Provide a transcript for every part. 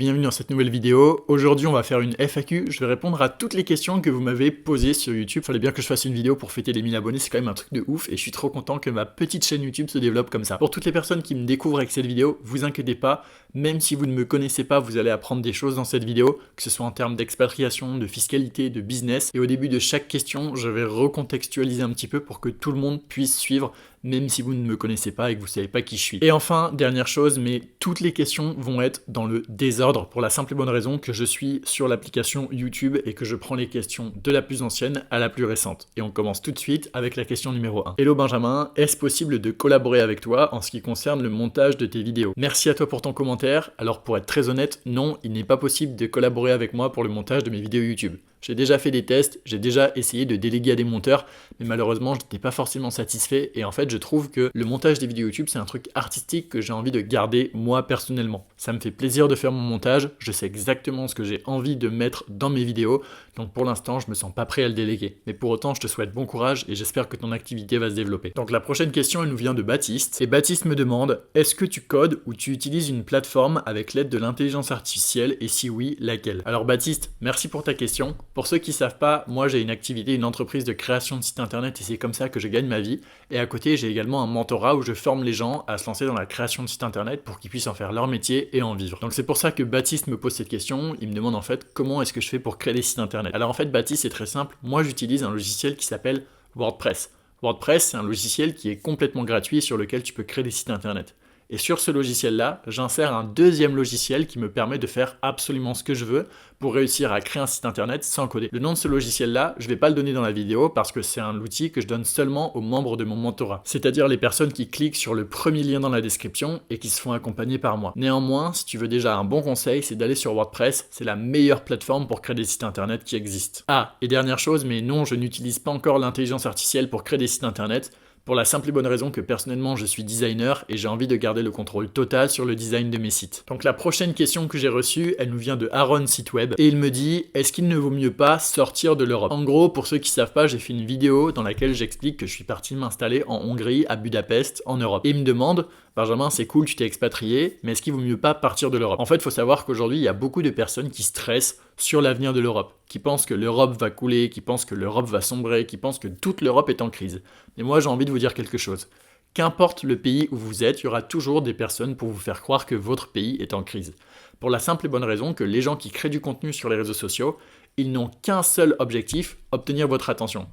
Bienvenue dans cette nouvelle vidéo. Aujourd'hui, on va faire une FAQ. Je vais répondre à toutes les questions que vous m'avez posées sur YouTube. Fallait bien que je fasse une vidéo pour fêter les 1000 abonnés. C'est quand même un truc de ouf et je suis trop content que ma petite chaîne YouTube se développe comme ça. Pour toutes les personnes qui me découvrent avec cette vidéo, vous inquiétez pas. Même si vous ne me connaissez pas, vous allez apprendre des choses dans cette vidéo, que ce soit en termes d'expatriation, de fiscalité, de business. Et au début de chaque question, je vais recontextualiser un petit peu pour que tout le monde puisse suivre, même si vous ne me connaissez pas et que vous ne savez pas qui je suis. Et enfin, dernière chose, mais toutes les questions vont être dans le désordre pour la simple et bonne raison que je suis sur l'application YouTube et que je prends les questions de la plus ancienne à la plus récente. Et on commence tout de suite avec la question numéro 1. Hello Benjamin, est-ce possible de collaborer avec toi en ce qui concerne le montage de tes vidéos? Merci à toi pour ton commentaire. Alors pour être très honnête, non, il n'est pas possible de collaborer avec moi pour le montage de mes vidéos YouTube. J'ai déjà fait des tests, j'ai déjà essayé de déléguer à des monteurs, mais malheureusement, je n'étais pas forcément satisfait. Et en fait, je trouve que le montage des vidéos YouTube, c'est un truc artistique que j'ai envie de garder moi personnellement. Ça me fait plaisir de faire mon montage, je sais exactement ce que j'ai envie de mettre dans mes vidéos. Donc pour l'instant, je me sens pas prêt à le déléguer. Mais pour autant, je te souhaite bon courage et j'espère que ton activité va se développer. Donc la prochaine question, elle nous vient de Baptiste. Et Baptiste me demande, est-ce que tu codes ou tu utilises une plateforme avec l'aide de l'intelligence artificielle et si oui, laquelle? Alors Baptiste, merci pour ta question. Pour ceux qui ne savent pas, moi j'ai une activité, une entreprise de création de site internet et c'est comme ça que je gagne ma vie. Et à côté, j'ai également un mentorat où je forme les gens à se lancer dans la création de site internet pour qu'ils puissent en faire leur métier et en vivre. Donc c'est pour ça que Baptiste me pose cette question. Il me demande en fait comment est-ce que je fais pour créer des sites internet. Alors en fait Baptiste, c'est très simple. Moi j'utilise un logiciel qui s'appelle WordPress. WordPress, c'est un logiciel qui est complètement gratuit et sur lequel tu peux créer des sites internet. Et sur ce logiciel-là, j'insère un deuxième logiciel qui me permet de faire absolument ce que je veux pour réussir à créer un site internet sans coder. Le nom de ce logiciel-là, je ne vais pas le donner dans la vidéo parce que c'est un outil que je donne seulement aux membres de mon mentorat, c'est-à-dire les personnes qui cliquent sur le premier lien dans la description et qui se font accompagner par moi. Néanmoins, si tu veux déjà un bon conseil, c'est d'aller sur WordPress, c'est la meilleure plateforme pour créer des sites internet qui existent. Ah, et dernière chose, mais non, je n'utilise pas encore l'intelligence artificielle pour créer des sites internet, pour la simple et bonne raison que personnellement je suis designer et j'ai envie de garder le contrôle total sur le design de mes sites. Donc la prochaine question que j'ai reçue, elle nous vient de Aaron Siteweb et il me dit, est-ce qu'il ne vaut mieux pas sortir de l'Europe? En gros, pour ceux qui savent pas, j'ai fait une vidéo dans laquelle j'explique que je suis parti m'installer en Hongrie, à Budapest, en Europe. Et il me demande, Benjamin, c'est cool, tu t'es expatrié, mais est-ce qu'il vaut mieux pas partir de l'Europe? En fait, il faut savoir qu'aujourd'hui, il y a beaucoup de personnes qui stressent sur l'avenir de l'Europe, qui pensent que l'Europe va couler, qui pensent que l'Europe va sombrer, qui pensent que toute l'Europe est en crise. Mais moi, j'ai envie de vous dire quelque chose. Qu'importe le pays où vous êtes, il y aura toujours des personnes pour vous faire croire que votre pays est en crise. Pour la simple et bonne raison que les gens qui créent du contenu sur les réseaux sociaux, ils n'ont qu'un seul objectif, obtenir votre attention.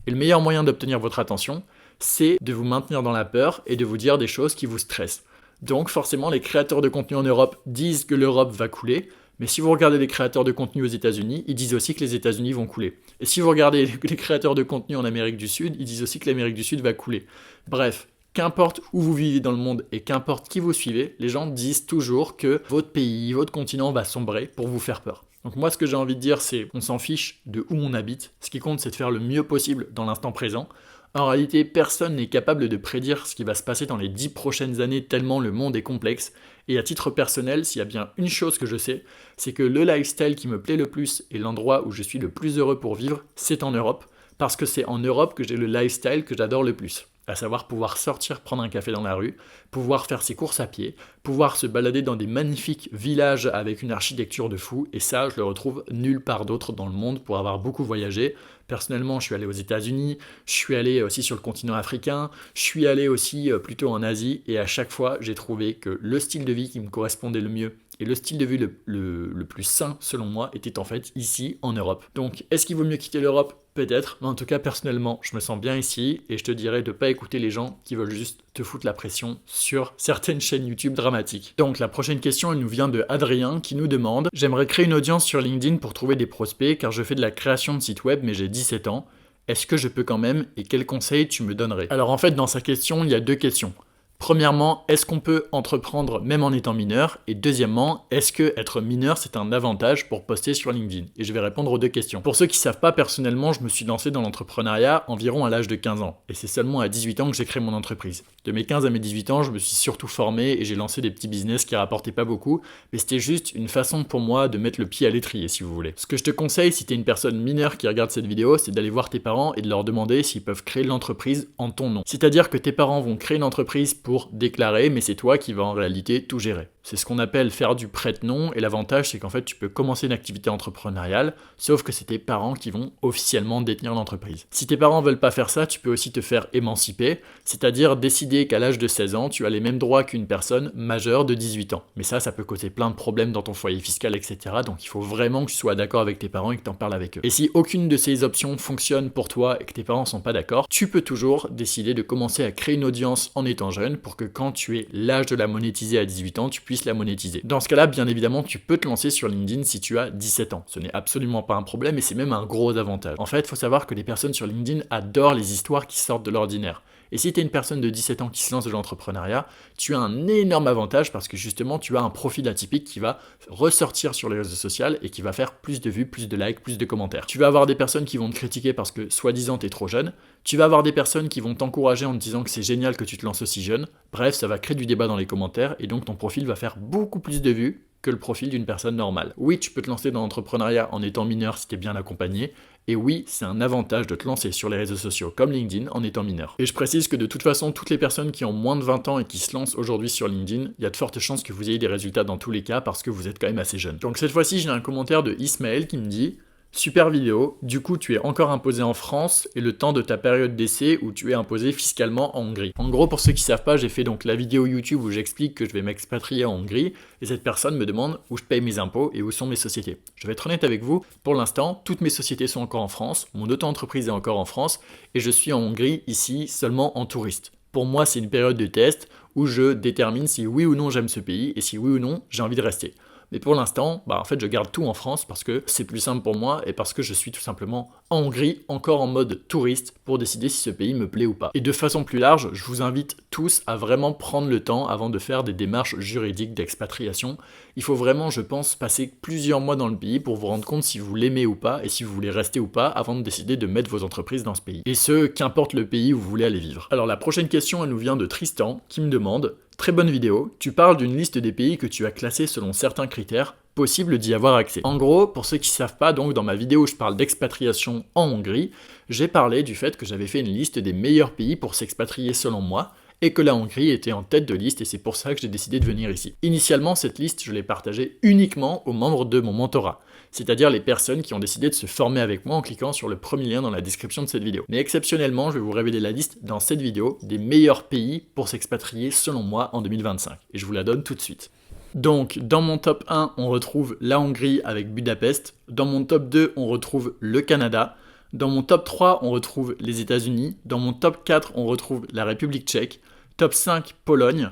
Et le meilleur moyen d'obtenir votre attention, c'est de vous maintenir dans la peur et de vous dire des choses qui vous stressent. Donc forcément, les créateurs de contenu en Europe disent que l'Europe va couler, mais si vous regardez les créateurs de contenu aux États-Unis, ils disent aussi que les États-Unis vont couler. Et si vous regardez les créateurs de contenu en Amérique du Sud, ils disent aussi que l'Amérique du Sud va couler. Bref, qu'importe où vous vivez dans le monde et qu'importe qui vous suivez, les gens disent toujours que votre pays, votre continent va sombrer pour vous faire peur. Donc moi, ce que j'ai envie de dire, c'est on s'en fiche de où on habite. Ce qui compte, c'est de faire le mieux possible dans l'instant présent. En réalité, personne n'est capable de prédire ce qui va se passer dans les 10 prochaines années tellement le monde est complexe. Et à titre personnel, s'il y a bien une chose que je sais, c'est que le lifestyle qui me plaît le plus et l'endroit où je suis le plus heureux pour vivre, c'est en Europe. Parce que c'est en Europe que j'ai le lifestyle que j'adore le plus. À savoir pouvoir sortir prendre un café dans la rue, pouvoir faire ses courses à pied, pouvoir se balader dans des magnifiques villages avec une architecture de fou, et ça, je le retrouve nulle part d'autre dans le monde pour avoir beaucoup voyagé. Personnellement, je suis allé aux États-Unis, je suis allé aussi sur le continent africain, je suis allé aussi plutôt en Asie, et à chaque fois, j'ai trouvé que le style de vie qui me correspondait le mieux, et le style de vie le plus sain, selon moi, était en fait ici, en Europe. Donc, est-ce qu'il vaut mieux quitter l'Europe? Peut-être, mais en tout cas, personnellement, je me sens bien ici, et je te dirais de ne pas écouter les gens qui veulent juste te foutre la pression sur certaines chaînes YouTube dramatiques. Donc, la prochaine question, elle nous vient de Adrien, qui nous demande « J'aimerais créer une audience sur LinkedIn pour trouver des prospects, car je fais de la création de sites web, mais j'ai 17 ans. Est-ce que je peux quand même, et quels conseils tu me donnerais ?» Alors en fait, dans sa question, il y a deux questions. Premièrement, est-ce qu'on peut entreprendre même en étant mineur? Et deuxièmement, est-ce que être mineur c'est un avantage pour poster sur LinkedIn? Et je vais répondre aux deux questions. Pour ceux qui ne savent pas, personnellement, je me suis lancé dans l'entrepreneuriat environ à l'âge de 15 ans. Et c'est seulement à 18 ans que j'ai créé mon entreprise. De mes 15 à mes 18 ans, je me suis surtout formé et j'ai lancé des petits business qui rapportaient pas beaucoup, mais c'était juste une façon pour moi de mettre le pied à l'étrier, si vous voulez. Ce que je te conseille, si tu es une personne mineure qui regarde cette vidéo, c'est d'aller voir tes parents et de leur demander s'ils peuvent créer l'entreprise en ton nom. C'est-à-dire que tes parents vont créer une entreprise pour déclarer, mais c'est toi qui vas en réalité tout gérer. C'est ce qu'on appelle faire du prête-nom, et l'avantage c'est qu'en fait tu peux commencer une activité entrepreneuriale, sauf que c'est tes parents qui vont officiellement détenir l'entreprise. Si tes parents veulent pas faire ça, tu peux aussi te faire émanciper, c'est-à-dire décider qu'à l'âge de 16 ans, tu as les mêmes droits qu'une personne majeure de 18 ans. Mais ça peut causer plein de problèmes dans ton foyer fiscal, etc. Donc il faut vraiment que tu sois d'accord avec tes parents et que tu en parles avec eux. Et si aucune de ces options fonctionne pour toi et que tes parents sont pas d'accord, tu peux toujours décider de commencer à créer une audience en étant jeune pour que quand tu aies l'âge de la monétiser à 18 ans, tu puisses la monétiser. Dans ce cas-là, bien évidemment, tu peux te lancer sur LinkedIn si tu as 17 ans. Ce n'est absolument pas un problème et c'est même un gros avantage. En fait, il faut savoir que les personnes sur LinkedIn adorent les histoires qui sortent de l'ordinaire. Et si tu es une personne de 17 ans qui se lance dans l'entrepreneuriat, tu as un énorme avantage parce que justement, tu as un profil atypique qui va ressortir sur les réseaux sociaux et qui va faire plus de vues, plus de likes, plus de commentaires. Tu vas avoir des personnes qui vont te critiquer parce que, soi-disant, tu es trop jeune. Tu vas avoir des personnes qui vont t'encourager en te disant que c'est génial que tu te lances aussi jeune. Bref, ça va créer du débat dans les commentaires et donc ton profil va faire beaucoup plus de vues que le profil d'une personne normale. Oui, tu peux te lancer dans l'entrepreneuriat en étant mineur si tu es bien accompagné. Et oui, c'est un avantage de te lancer sur les réseaux sociaux comme LinkedIn en étant mineur. Et je précise que de toute façon, toutes les personnes qui ont moins de 20 ans et qui se lancent aujourd'hui sur LinkedIn, il y a de fortes chances que vous ayez des résultats dans tous les cas parce que vous êtes quand même assez jeune. Donc cette fois-ci, j'ai un commentaire de Ismaël qui me dit: super vidéo, du coup tu es encore imposé en France et le temps de ta période d'essai où tu es imposé fiscalement en Hongrie. En gros, pour ceux qui savent pas, j'ai fait donc la vidéo YouTube où j'explique que je vais m'expatrier en Hongrie et cette personne me demande où je paye mes impôts et où sont mes sociétés. Je vais être honnête avec vous, pour l'instant, toutes mes sociétés sont encore en France, mon auto-entreprise est encore en France et je suis en Hongrie ici seulement en touriste. Pour moi, c'est une période de test où je détermine si oui ou non j'aime ce pays et si oui ou non j'ai envie de rester. Mais pour l'instant, en fait, je garde tout en France parce que c'est plus simple pour moi et parce que je suis tout simplement en Hongrie, encore en mode touriste, pour décider si ce pays me plaît ou pas. Et de façon plus large, je vous invite tous à vraiment prendre le temps avant de faire des démarches juridiques d'expatriation. Il faut vraiment, je pense, passer plusieurs mois dans le pays pour vous rendre compte si vous l'aimez ou pas et si vous voulez rester ou pas avant de décider de mettre vos entreprises dans ce pays. Et ce, qu'importe le pays où vous voulez aller vivre. Alors la prochaine question, elle nous vient de Tristan qui me demande: très bonne vidéo, tu parles d'une liste des pays que tu as classés selon certains critères, possible d'y avoir accès. En gros, pour ceux qui ne savent pas, donc dans ma vidéo où je parle d'expatriation en Hongrie, j'ai parlé du fait que j'avais fait une liste des meilleurs pays pour s'expatrier selon moi, et que la Hongrie était en tête de liste et c'est pour ça que j'ai décidé de venir ici. Initialement, cette liste, je l'ai partagée uniquement aux membres de mon mentorat, c'est-à-dire les personnes qui ont décidé de se former avec moi en cliquant sur le premier lien dans la description de cette vidéo. Mais exceptionnellement, je vais vous révéler la liste dans cette vidéo des meilleurs pays pour s'expatrier selon moi en 2025, et je vous la donne tout de suite. Donc, dans mon top 1, on retrouve la Hongrie avec Budapest. Dans mon top 2, on retrouve le Canada. Dans mon top 3, on retrouve les États-Unis. Dans mon top 4, on retrouve la République tchèque. Top 5, Pologne.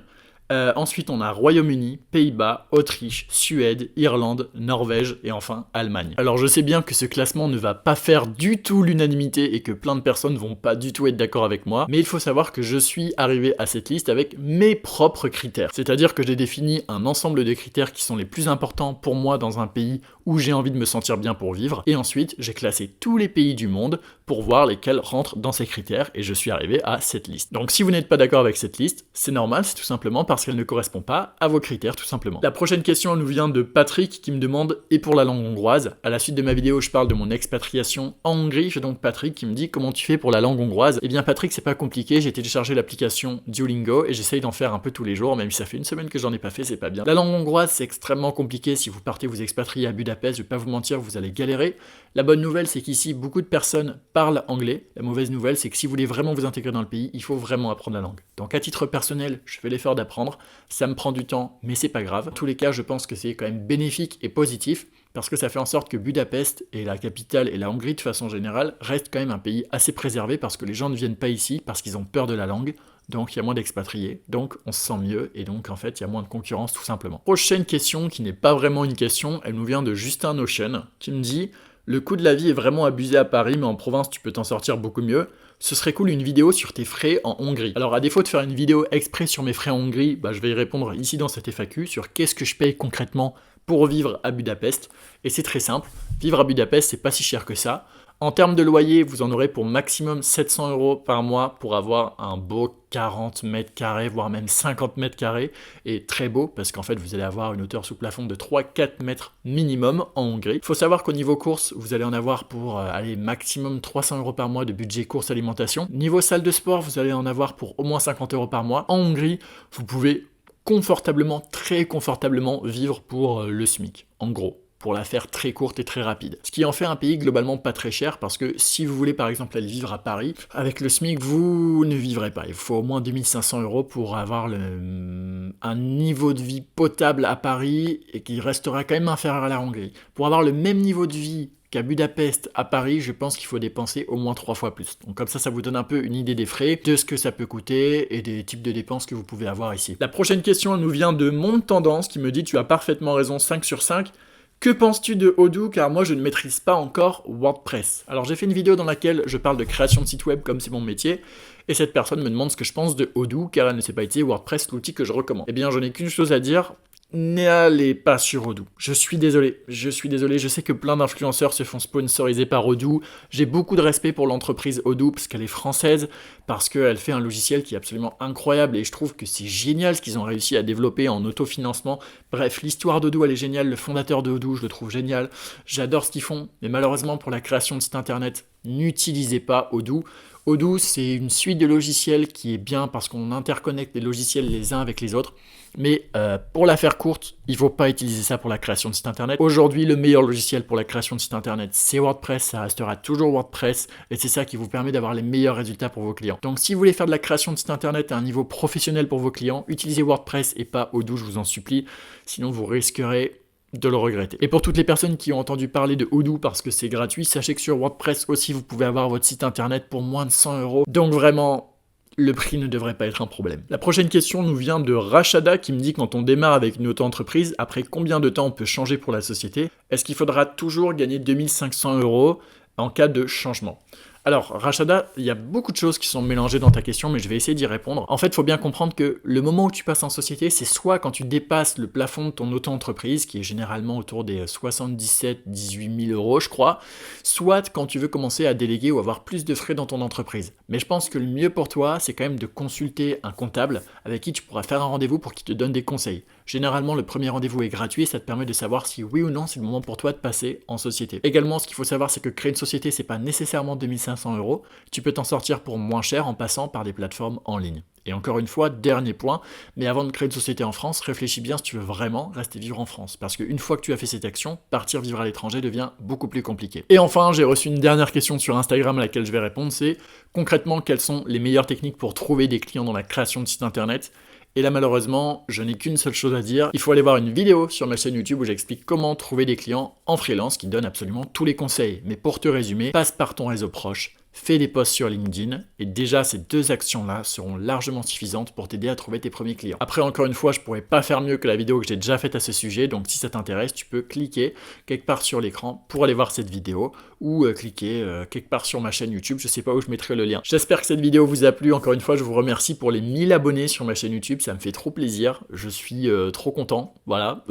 Ensuite, on a Royaume-Uni, Pays-Bas, Autriche, Suède, Irlande, Norvège et enfin Allemagne. Alors je sais bien que ce classement ne va pas faire du tout l'unanimité et que plein de personnes vont pas du tout être d'accord avec moi, mais il faut savoir que je suis arrivé à cette liste avec mes propres critères. C'est-à-dire que j'ai défini un ensemble de critères qui sont les plus importants pour moi dans un pays où j'ai envie de me sentir bien pour vivre, et ensuite j'ai classé tous les pays du monde pour voir lesquels rentrent dans ces critères, et je suis arrivé à cette liste. Donc si vous n'êtes pas d'accord avec cette liste, c'est normal, c'est tout simplement parce qu'elle ne correspond pas à vos critères, tout simplement. La prochaine question, elle nous vient de Patrick qui me demande: et pour la langue hongroise? À la suite de ma vidéo, je parle de mon expatriation en Hongrie. J'ai donc Patrick qui me dit: comment tu fais pour la langue hongroise? Eh bien Patrick, c'est pas compliqué, j'ai téléchargé l'application Duolingo et j'essaye d'en faire un peu tous les jours, même si ça fait une semaine que j'en ai pas fait, c'est pas bien. La langue hongroise, c'est extrêmement compliqué. Si vous partez vous expatrier à Budapest, je vais pas vous mentir, vous allez galérer. La bonne nouvelle, c'est qu'ici, beaucoup de personnes parlent anglais. La mauvaise nouvelle, c'est que si vous voulez vraiment vous intégrer dans le pays, il faut vraiment apprendre la langue. Donc à titre personnel, je fais l'effort d'apprendre. Ça me prend du temps, mais c'est pas grave. En tous les cas, je pense que c'est quand même bénéfique et positif parce que ça fait en sorte que Budapest et la capitale et la Hongrie de façon générale restent quand même un pays assez préservé parce que les gens ne viennent pas ici parce qu'ils ont peur de la langue. Donc il y a moins d'expatriés, donc on se sent mieux et donc en fait il y a moins de concurrence tout simplement. Prochaine question qui n'est pas vraiment une question, elle nous vient de Justin Notion qui me dit: le coût de la vie est vraiment abusé à Paris, mais en province tu peux t'en sortir beaucoup mieux. Ce serait cool une vidéo sur tes frais en Hongrie. Alors à défaut de faire une vidéo exprès sur mes frais en Hongrie, je vais y répondre ici dans cette FAQ sur qu'est-ce que je paye concrètement pour vivre à Budapest. Et c'est très simple, vivre à Budapest c'est pas si cher que ça. En termes de loyer, vous en aurez pour maximum 700 € par mois pour avoir un beau 40 mètres carrés, voire même 50 mètres carrés, et très beau, parce qu'en fait, vous allez avoir une hauteur sous plafond de 3-4 mètres minimum en Hongrie. Il faut savoir qu'au niveau courses, vous allez en avoir pour maximum 300 € par mois de budget course alimentation. Niveau salle de sport, vous allez en avoir pour au moins 50 € par mois. En Hongrie, vous pouvez confortablement, très confortablement vivre pour le SMIC, en gros, pour la faire très courte et très rapide. Ce qui en fait un pays globalement pas très cher, parce que si vous voulez par exemple aller vivre à Paris, avec le SMIC, vous ne vivrez pas. Il faut au moins 2500 € pour avoir un niveau de vie potable à Paris, et qui restera quand même inférieur à la Hongrie. Pour avoir le même niveau de vie qu'à Budapest, à Paris, je pense qu'il faut dépenser au moins 3 fois plus. Donc comme ça vous donne un peu une idée des frais, de ce que ça peut coûter et des types de dépenses que vous pouvez avoir ici. La prochaine question, elle nous vient de Monde Tendance, qui me dit: tu as parfaitement raison, 5 sur 5. Que penses-tu de Odoo? Car moi je ne maîtrise pas encore WordPress. Alors j'ai fait une vidéo dans laquelle je parle de création de site web comme c'est mon métier, et cette personne me demande ce que je pense de Odoo, car elle ne sait pas utiliser WordPress, l'outil que je recommande. Eh bien je n'ai qu'une chose à dire: n'allez pas sur Odoo. Je suis désolé, je sais que plein d'influenceurs se font sponsoriser par Odoo. J'ai beaucoup de respect pour l'entreprise Odoo, parce qu'elle est française, parce qu'elle fait un logiciel qui est absolument incroyable, et je trouve que c'est génial ce qu'ils ont réussi à développer en autofinancement. Bref, l'histoire d'Odoo, elle est géniale, le fondateur de Odoo, je le trouve génial, j'adore ce qu'ils font, mais malheureusement pour la création de sites internet, n'utilisez pas Odoo. Odoo, c'est une suite de logiciels qui est bien parce qu'on interconnecte les logiciels les uns avec les autres. Mais pour la faire courte, il ne faut pas utiliser ça pour la création de site internet. Aujourd'hui, le meilleur logiciel pour la création de site internet, c'est WordPress. Ça restera toujours WordPress. Et c'est ça qui vous permet d'avoir les meilleurs résultats pour vos clients. Donc si vous voulez faire de la création de site internet à un niveau professionnel pour vos clients, utilisez WordPress et pas Odoo, je vous en supplie. Sinon, vous risquerez de le regretter. Et pour toutes les personnes qui ont entendu parler de Odoo parce que c'est gratuit, sachez que sur WordPress aussi, vous pouvez avoir votre site internet pour moins de 100 €. Donc vraiment, le prix ne devrait pas être un problème. La prochaine question nous vient de Rachada, qui me dit: quand on démarre avec une auto-entreprise, après combien de temps on peut changer pour la société? Est-ce qu'il faudra toujours gagner 2500 € en cas de changement? Alors, Rachada, il y a beaucoup de choses qui sont mélangées dans ta question, mais je vais essayer d'y répondre. En fait, il faut bien comprendre que le moment où tu passes en société, c'est soit quand tu dépasses le plafond de ton auto-entreprise, qui est généralement autour des 77-18 000 €, je crois, soit quand tu veux commencer à déléguer ou avoir plus de frais dans ton entreprise. Mais je pense que le mieux pour toi, c'est quand même de consulter un comptable avec qui tu pourras faire un rendez-vous pour qu'il te donne des conseils. Généralement, le premier rendez-vous est gratuit et ça te permet de savoir si oui ou non c'est le moment pour toi de passer en société. Également, ce qu'il faut savoir, c'est que créer une société, c'est pas nécessairement 2500 €. Tu peux t'en sortir pour moins cher en passant par des plateformes en ligne. Et encore une fois, dernier point, mais avant de créer une société en France, réfléchis bien si tu veux vraiment rester vivre en France. Parce qu'une fois que tu as fait cette action, partir vivre à l'étranger devient beaucoup plus compliqué. Et enfin, j'ai reçu une dernière question sur Instagram à laquelle je vais répondre, c'est: concrètement, quelles sont les meilleures techniques pour trouver des clients dans la création de sites internet? Et là, malheureusement, je n'ai qu'une seule chose à dire. Il faut aller voir une vidéo sur ma chaîne YouTube où j'explique comment trouver des clients en freelance, qui donne absolument tous les conseils. Mais pour te résumer, passe par ton réseau proche, fais des posts sur LinkedIn, et déjà ces deux actions-là seront largement suffisantes pour t'aider à trouver tes premiers clients. Après, encore une fois, je pourrais pas faire mieux que la vidéo que j'ai déjà faite à ce sujet, donc si ça t'intéresse, tu peux cliquer quelque part sur l'écran pour aller voir cette vidéo, ou cliquer quelque part sur ma chaîne YouTube, je sais pas où je mettrai le lien. J'espère que cette vidéo vous a plu. Encore une fois, je vous remercie pour les 1000 abonnés sur ma chaîne YouTube, ça me fait trop plaisir, je suis trop content, voilà,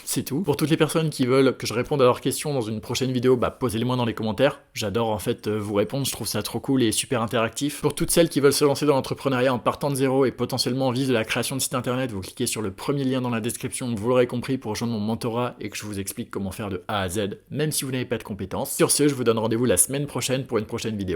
c'est tout. Pour toutes les personnes qui veulent que je réponde à leurs questions dans une prochaine vidéo, posez-les-moi dans les commentaires, j'adore en fait vous répondre, je trouve ça trop cool et super interactif. Pour toutes celles qui veulent se lancer dans l'entrepreneuriat en partant de zéro et potentiellement vivre de la création de site internet, vous cliquez sur le premier lien dans la description, vous l'aurez compris, pour rejoindre mon mentorat et que je vous explique comment faire de A à Z, même si vous n'avez pas de compétences. Sur ce, je vous donne rendez-vous la semaine prochaine pour une prochaine vidéo.